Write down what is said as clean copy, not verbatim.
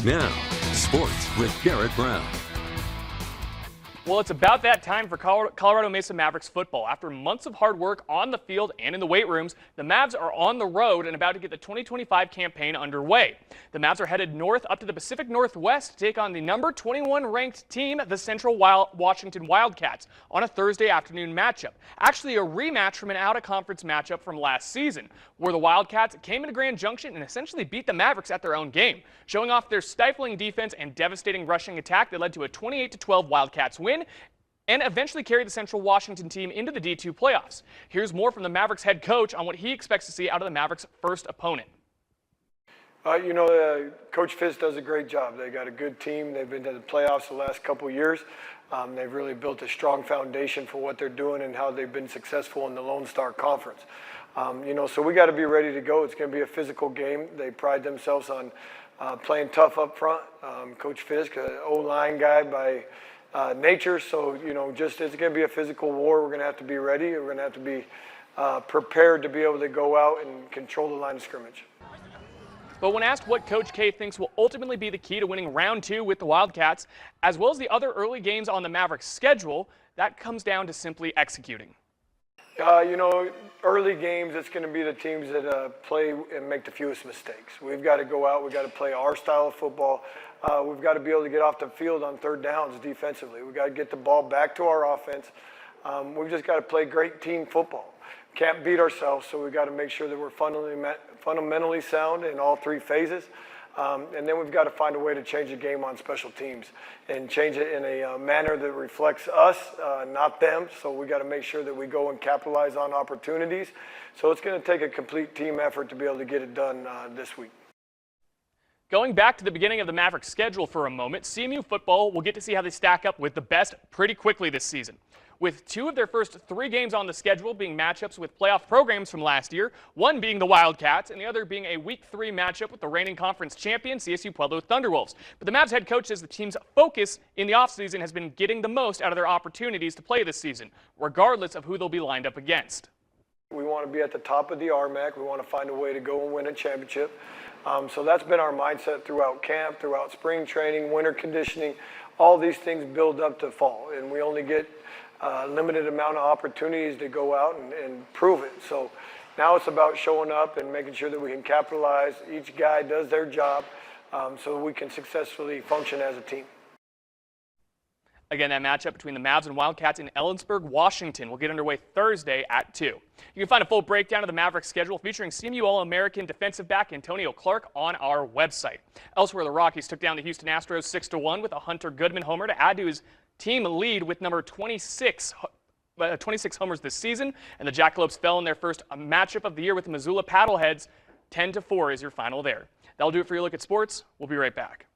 Now, sports with Garrett Brown. Well, it's about that time for Colorado Mesa Mavericks football. After months of hard work on the field and in the weight rooms, the Mavs are on the road and about to get the 2025 campaign underway. The Mavs are headed north up to the Pacific Northwest to take on the number 21 ranked team, the Central Washington Wildcats, on a Thursday afternoon matchup. Actually, a rematch from an out-of-conference matchup from last season, where the Wildcats came into Grand Junction and essentially beat the Mavericks at their own game, showing off their stifling defense and devastating rushing attack that led to a 28-12 Wildcats win and eventually carried the Central Washington team into the D2 playoffs. Here's more from the Mavericks head coach on what he expects to see out of the Mavericks' first opponent. Coach Fitz does a great job. They got a good team. They've been to the playoffs the last couple of years. They've really built a strong foundation for what they're doing and how they've been successful in the Lone Star Conference. So we got to be ready to go. It's going to be a physical game. They pride themselves on playing tough up front. Coach Fisk, an O-line guy by nature, so it's going to be a physical war. We're going to have to be ready. We're going to have to be prepared to be able to go out and control the line of scrimmage. But when asked what Coach K thinks will ultimately be the key to winning round 2 with the Wildcats, as well as the other early games on the Mavericks' schedule, that comes down to simply executing. Early games, it's going to be the teams that play and make the fewest mistakes. We've got to go out. We've got to play our style of football. We've got to be able to get off the field on third downs defensively. We've got to get the ball back to our offense. We've just got to play great team football. Can't beat ourselves, so we've got to make sure that we're fundamentally sound in all three phases. And then we've got to find a way to change the game on special teams and change it in a manner that reflects us, not them. So we got to make sure that we go and capitalize on opportunities. So it's going to take a complete team effort to be able to get it done this week. Going back to the beginning of the Mavericks' schedule for a moment, CMU Football will get to see how they stack up with the best pretty quickly this season. With 2 of their first 3 games on the schedule being matchups with playoff programs from last year, one being the Wildcats and the other being a Week 3 matchup with the reigning conference champion CSU Pueblo Thunderwolves. But the Mavs head coach says the team's focus in the offseason has been getting the most out of their opportunities to play this season, regardless of who they'll be lined up against. We want to be at the top of the RMAC. We want to find a way to go and win a championship. So that's been our mindset throughout camp, throughout spring training, winter conditioning. All these things build up to fall, and we only get a limited amount of opportunities to go out and prove it. So now it's about showing up and making sure that we can capitalize. Each guy does their job so we can successfully function as a team. Again, that matchup between the Mavs and Wildcats in Ellensburg, Washington will get underway Thursday at 2. You can find a full breakdown of the Mavericks schedule featuring CMU All-American defensive back Antonio Clark on our website. Elsewhere, the Rockies took down the Houston Astros 6-1 with a Hunter Goodman homer to add to his team lead with number 26 homers this season. And the Jackalopes fell in their first matchup of the year with the Missoula Paddleheads. 10-4 is your final there. That'll do it for your look at sports. We'll be right back.